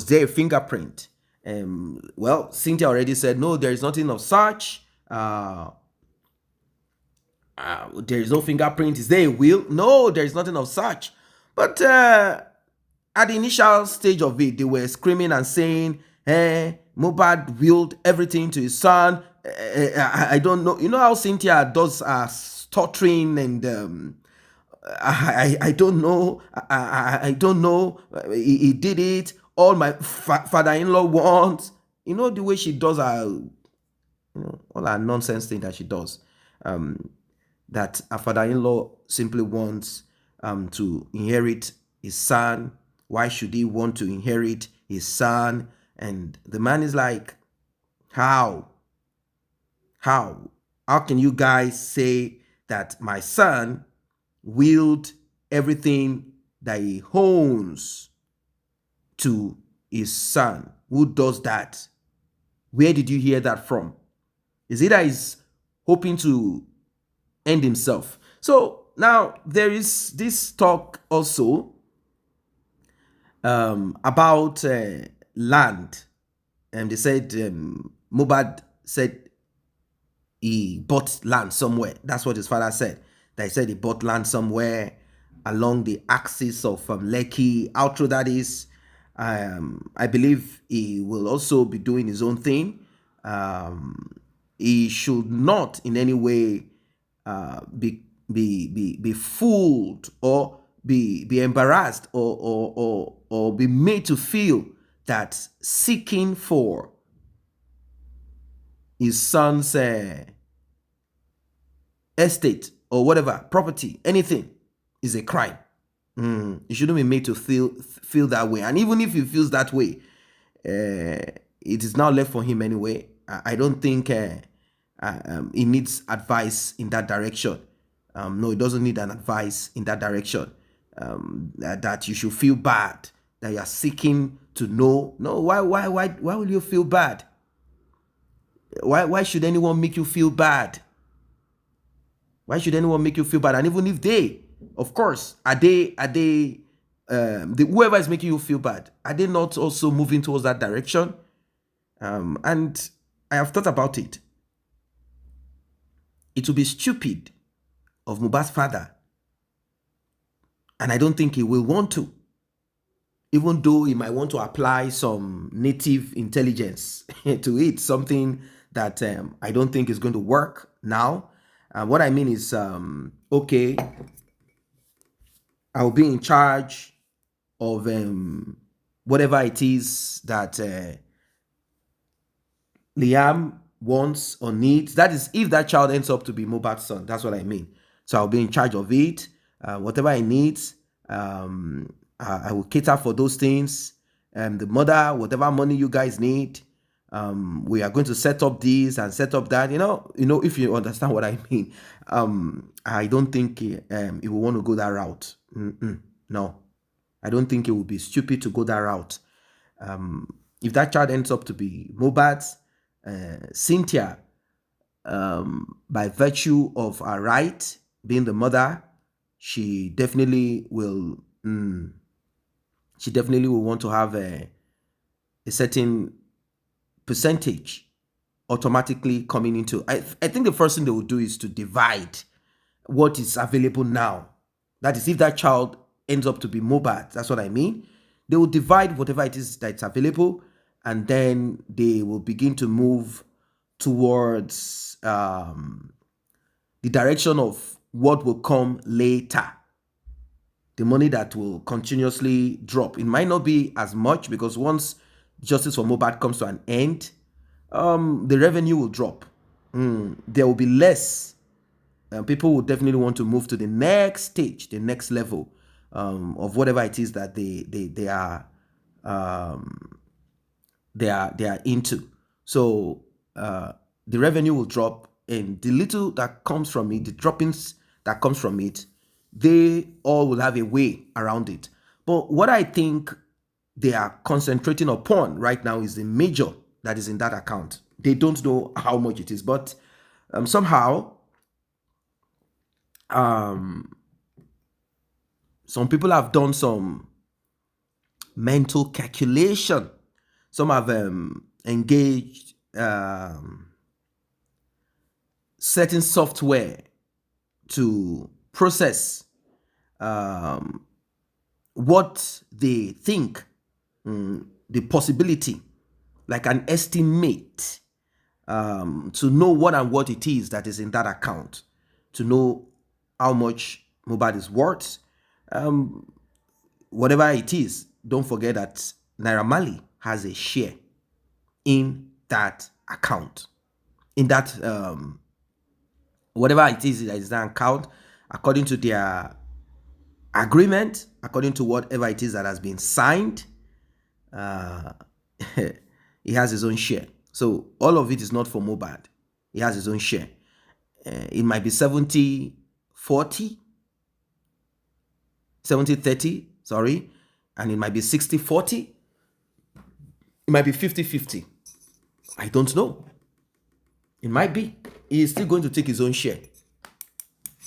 there a fingerprint? Well, Cynthia already said, no, there is nothing of such. There is no fingerprint. Is there a will? No, there is nothing of such. But at the initial stage of it, they were screaming and saying, Mohbad willed everything to his son. I don't know. You know how Cynthia does stuttering and I don't know. I don't know. He did it. All my father-in-law wants. You know the way she does her, all her nonsense thing that she does. That her father-in-law simply wants to inherit his son. Why should he want to inherit his son? And the man is like, how? How? How can you guys say that my son willed everything that he owns to his son? Who does that? Where did you hear that from? Is it that he's hoping to end himself? So now there is this talk also about land. And they said Mohbad said he bought land somewhere. That's what his father said. That he said he bought land somewhere along the axis of Lekki. How true that is, I believe he will also be doing his own thing. He should not in any way be fooled or be embarrassed or be made to feel that seeking for his son's estate or whatever, property, anything, is a crime. You shouldn't be made to feel that way. And even if he feels that way, it is now left for him anyway. I don't think he needs advice in that direction. No, he doesn't need an advice in that direction. That you should feel bad, that you are seeking to know. No, why will you feel bad? Why should anyone make you feel bad? Why should anyone make you feel bad? And even if they, of course, are they whoever is making you feel bad, are they not also moving towards that direction? And I have thought about it. It would be stupid of Mohbad's father, and I don't think he will want to, even though he might want to apply some native intelligence to it, something that I don't think is going to work now. What I mean is, okay, I'll be in charge of whatever it is that Liam wants or needs. That is, if that child ends up to be Mohbad's son, that's what I mean. So I'll be in charge of it. Whatever he needs, I will cater for those things. The mother, whatever money you guys need, we are going to set up this and set up that. You know, if you understand what I mean. I don't think he will want to go that route. No, I don't think it would be stupid to go that route. If that child ends up to be Mohbad's, Cynthia, by virtue of her right, being the mother, she definitely will. She definitely will want to have a certain percentage automatically coming into. I think the first thing they will do is to divide what is available now. That is, if that child ends up to be Mohbad, that's what I mean. They will divide whatever it is that's available, and then they will begin to move towards the direction of what will come later. The money that will continuously drop. It might not be as much, because once justice for Mohbad comes to an end, the revenue will drop. There will be less. People will definitely want to move to the next stage, the next level of whatever it is that they are into. So the revenue will drop, and the little that comes from it, the droppings that comes from it, they all will have a way around it. But what I think they are concentrating upon right now is the major that is in that account. They don't know how much it is, but somehow some people have done some mental calculation. Some have engaged certain software to process what they think, the possibility, like an estimate, to know what and what it is that is in that account, to know how much Mohbad is worth. Whatever it is, don't forget that Naira Marley has a share in that account, in that whatever it is that is that account, according to their agreement, according to whatever it is that has been signed. He has his own share. So all of it is not for Mohbad. He has his own share. It might be 70-40, 70-30, sorry, and it might be 60-40. It might be 50-50. I don't know. It might be. He is still going to take his own share.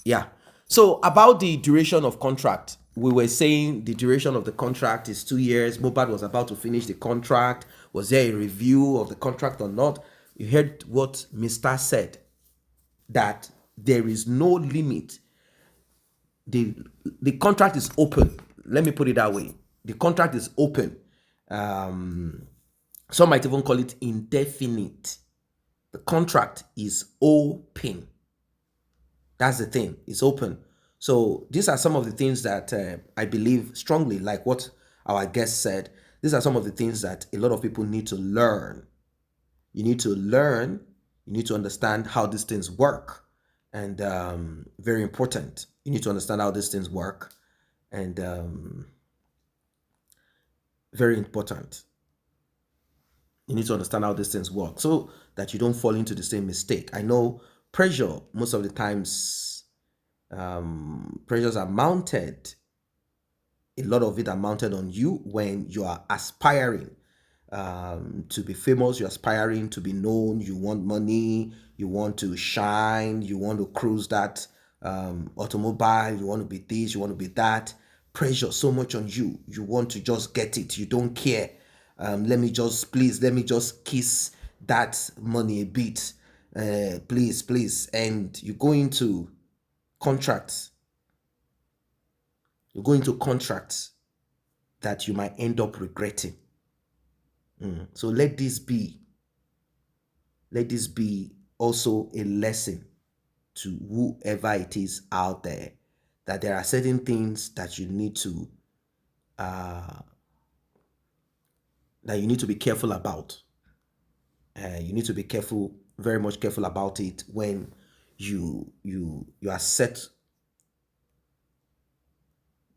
Yeah. So about the duration of contract, we were saying the duration of the contract is 2 years. Mohbad was about to finish the contract. Was there a review of the contract or not? You heard what Mr. said, that there is no limit. The contract is open. Let me put it that way. The contract is open. Some might even call it indefinite. The contract is open. That's the thing. It's open. So these are some of the things that I believe strongly, like what our guest said. These are some of the things that a lot of people need to learn. You need to learn. You need to understand how these things work. And very important. You need to understand how these things work. And very important. You need to understand how these things work so that you don't fall into the same mistake. I know pressure, most of the times, pressures are mounted. A lot of it are mounted on you when you are aspiring to be famous, you're aspiring to be known, you want money, you want to shine, you want to cruise that automobile, you want to be this, you want to be that. Pressure so much on you. You want to just get it. You don't care. Let me just kiss that money a bit. Please. And you go into contracts. You go into contracts that you might end up regretting. So let this be also a lesson to whoever it is out there, that there are certain things that you need to be careful about. You need to be careful, very much careful about it when you are set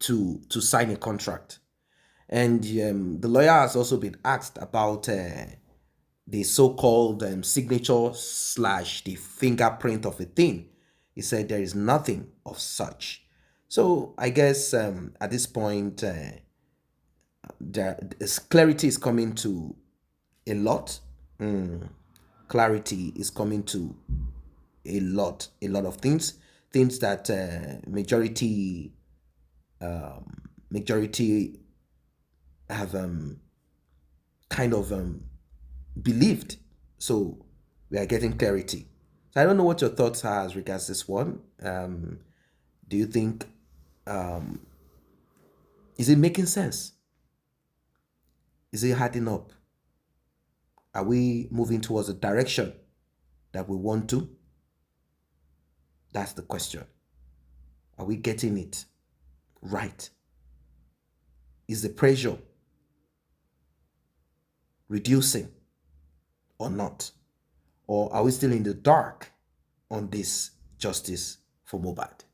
to sign a contract. And the lawyer has also been asked about the so-called signature / the fingerprint of a thing. He said there is nothing of such. So I guess at this point, clarity is coming to a lot. Clarity is coming to a lot of things that majority have kind of believed. So we are getting clarity. So I don't know what your thoughts are as regards this one. Do you think is it making sense? Is it adding up? Are we moving towards a direction that we want to? That's the question. Are we getting it right? Is the pressure reducing or not? Or are we still in the dark on this justice for Mohbad?